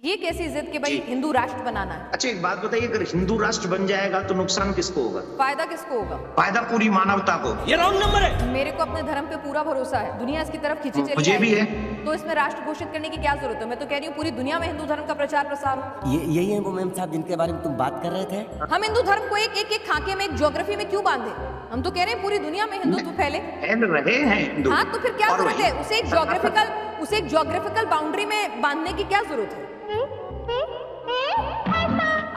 ये कैसी जिद कि भाई हिंदू राष्ट्र बनाना है। अच्छा एक बात बताइए, अगर हिंदू राष्ट्र बन जाएगा तो नुकसान किसको होगा? फायदा किसको होगा? फायदा पूरी मानवता को। ये रॉन्ग नंबर है। मेरे को अपने धर्म पे पूरा भरोसा है, दुनिया इसकी तरफ खींची चली मुझे भी है। तो इसमें राष्ट्र घोषित करने की क्या जरूरत है? मैं तो कह रही हूँ पूरी दुनिया में हिंदू धर्म का प्रचार प्रसार हो। यही है वो मैम साहब जिनके बारे में तुम बात कर रहे थे। हम हिंदू धर्म को एक खाके में, एक ज्योग्राफी में क्यों बांधे? हम तो कह रहे हैं पूरी दुनिया में हिंदुत्व फैले। फैल रहे हैं हिंदू। हाँ तो फिर क्या जरूरत है? उसे एक ज्योग्राफिकल बाउंड्री में बांधने की क्या जरूरत है?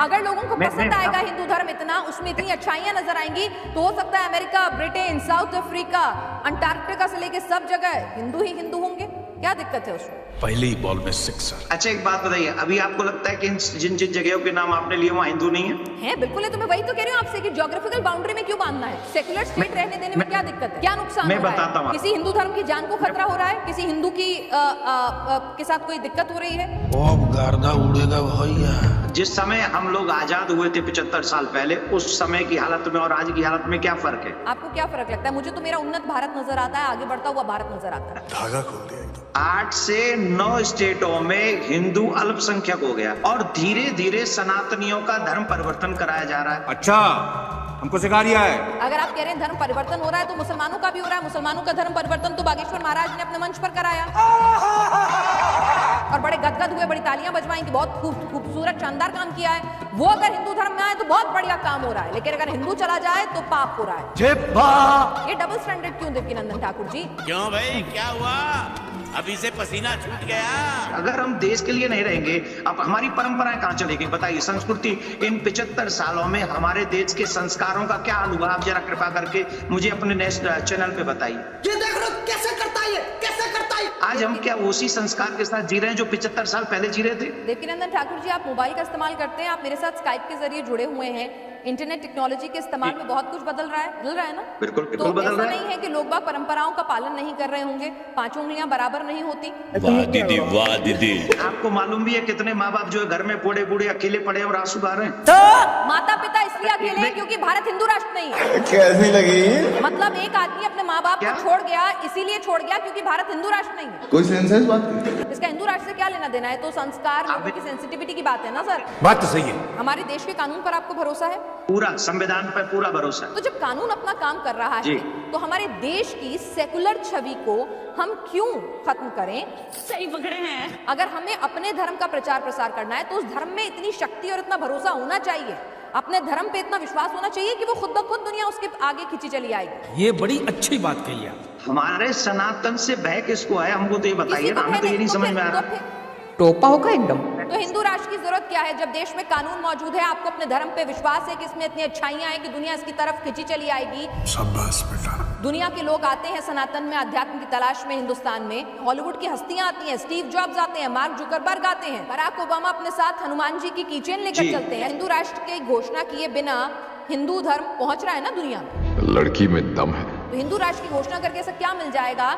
अगर लोगों को पसंद आएगा हिंदू धर्म इतना, उसमें इतनी अच्छाइयां नजर आएंगी, तो हो सकता है America, Britain, south Africa, Antarctica से लेके सब जगह हिंदू ही हिंदू होंगे। क्या दिक्कत है उसमें? पहली बॉल में सिक्सर। अच्छा एक बात बताइए, अभी आपको लगता है कि जिन जिन जगहों के नाम आपने लिए वहाँ हिंदू नहीं है? बिल्कुल है। तो मैं वही तो कह रही हूँ आपसे कि ज्योग्राफिकल बाउंड्री में क्यों बांधना है? सेक्युलर स्टेट रहने देने में क्या दिक्कत है? क्या नुकसान हो रहा है? किसी हिंदू धर्म की जान को खतरा हो रहा है? किसी हिंदू की के साथ कोई दिक्कत हो रही है? अब गर्दा उड़ेगा भैया। जिस समय हम लोग आजाद हुए थे 75 साल पहले, उस समय की हालत में और आज की हालत में क्या फर्क है? आपको क्या फर्क लगता है? मुझे तो मेरा उन्नत भारत नजर आता है, आगे बढ़ता हुआ भारत नजर आता है। धागा खोल दिया एकदम। 8 से 9 स्टेटों में हिंदू अल्पसंख्यक हो गया और धीरे धीरे सनातनियों का धर्म परिवर्तन कराया जा रहा है। अच्छा, हमको सिखा रिया है। अगर आप कह रहे हैं धर्म परिवर्तन हो रहा है तो मुसलमानों का भी हो रहा है। मुसलमानों का धर्म परिवर्तन तो बागेश्वर महाराज ने अपने मंच पर कराया और बड़े गदगद हुए, बड़ी तालियां बजवाई कि बहुत खूबसूरत शानदार काम किया है। वो अगर हिंदू धर्म में आए तो बहुत बढ़िया काम हो रहा है, लेकिन अगर हिंदू चला जाए तो पाप हो रहा है। ये डबल स्टैंडर्ड क्यों देवकीनंदन ठाकुर जी? क्यों भाई, क्या हुआ? अभी से पसीना छूट गया। अगर हम देश के लिए नहीं रहेंगे, अब हमारी परंपराएं कहाँ चलेगी? बताइए, संस्कृति। इन 75 सालों में हमारे देश के संस्कारों का क्या हाल हुआ? आप जरा कृपा करके मुझे अपने नेक्स्ट चैनल पे बताइए। ये देख लो कैसे करता है, कैसे करता है। आज हम क्या उसी संस्कार के साथ जी रहे हैं जो 75 साल पहले जी रहे थे? देवकीनंदन ठाकुर जी, आप मोबाइल का इस्तेमाल करते हैं, आप मेरे साथ स्काइप के जरिए जुड़े हुए हैं। इंटरनेट टेक्नोलॉजी के इस्तेमाल में बहुत कुछ बदल रहा है ना? बिल्कुल तो बदल रहा है। ऐसा नहीं है कि लोग बाग परंपराओं का पालन नहीं कर रहे होंगे, 5 उंगलियां बराबर नहीं होती। वाह दीदी, वाह दीदी। आपको मालूम भी है कितने माँ बाप जो है घर में बूढ़े बूढ़े अकेले पड़े और आंसू गा रहे हैं? तो माता पिता इसलिए अकेले हैं क्योंकि भारत हिंदू राष्ट्र नहीं है। कैसी लगी? मतलब एक आदमी अपने माँ बाप को छोड़ गया, इसीलिए छोड़ गया क्योंकि भारत हिंदू राष्ट्र नहीं है। कोई सेंस है इस बात की? इसका हिंदू राष्ट्र से क्या लेना देना है? तो संस्कार, लोगों की सेंसिटिविटी की बात है ना सर। बात तो सही है। हमारे देश के कानून पर आपको भरोसा है? पूरा संविधान पर पूरा भरोसा। तो जब कानून अपना काम कर रहा है तो हमारे देश की सेकुलर छवि को हम क्यों खत्म करें? सही पकड़े हैं। अगर हमें अपने धर्म का प्रचार प्रसार करना है तो उस धर्म में इतनी शक्ति और इतना भरोसा होना चाहिए, अपने धर्म पे इतना विश्वास होना चाहिए कि वो खुद ब खुद दुनिया उसके आगे खींची चली आएगी। ये बड़ी अच्छी बात कही आप। हमारे सनातन से बह किसको है? हमको तो ये बताइए ना, हमें तो ये नहीं समझ में आ रहा। टोपा होगा एकदम। तो हिंदू राष्ट्र की जरूरत क्या है जब देश में कानून मौजूद है? आपको अपने धर्म पे विश्वास है कि इसमें इतनी अच्छाइयां हैं कि दुनिया इसकी तरफ खिंची चली आएगी। शाबाश बेटा। दुनिया के लोग आते हैं सनातन में, अध्यात्म की तलाश में। हिंदुस्तान में हॉलीवुड की हस्तियां आती हैं, स्टीव जॉब्स आते हैं, मार्क जुकरबर्ग आते हैं, बराक ओबामा अपने साथ हनुमान जी की कीचेन लेकर चलते हैं। हिंदू राष्ट्र की घोषणा किए बिना हिंदू धर्म पहुंच रहा है ना दुनिया में। लड़की में दम है। तो हिंदू राष्ट्र की घोषणा करके ऐसा क्या मिल जाएगा?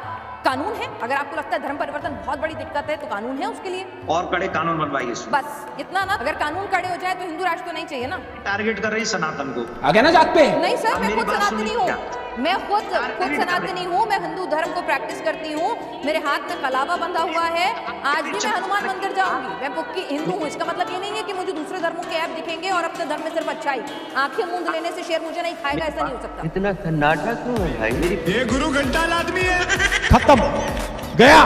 कानून है। अगर आपको लगता है धर्म परिवर्तन बहुत बड़ी दिक्कत है तो कानून है उसके लिए, और कड़े कानून बनवाइए। बस इतना ना। अगर कानून कड़े हो जाए तो हिंदू राष्ट्र तो नहीं चाहिए ना। टारगेट कर रही सनातन को। आगे ना जात पे। नहीं सर, मैं मेरी खुद बात सनातनी सुनिए। हूँ, मैं खुद सनातनी हूँ। मैं हिंदू धर्म को प्रैक्टिस करती हूँ, मेरे हाथ में कलावा बंधा हुआ है। आज भी मैं हनुमान मंदिर जाऊंगी। मैं पक्की हिंदू हूँ। इसका मतलब ये नहीं है कि मुझे दूसरे धर्मों के ऐप दिखेंगे और अपने धर्म में सिर्फ अच्छाई। आंखें मूंद लेने से शेर मुझे नहीं खाएगा, ऐसा नहीं हो सकता। इतना सन्नाटा क्यों है भाई? ये गुरु घंटाल आदमी है। खत्म गया।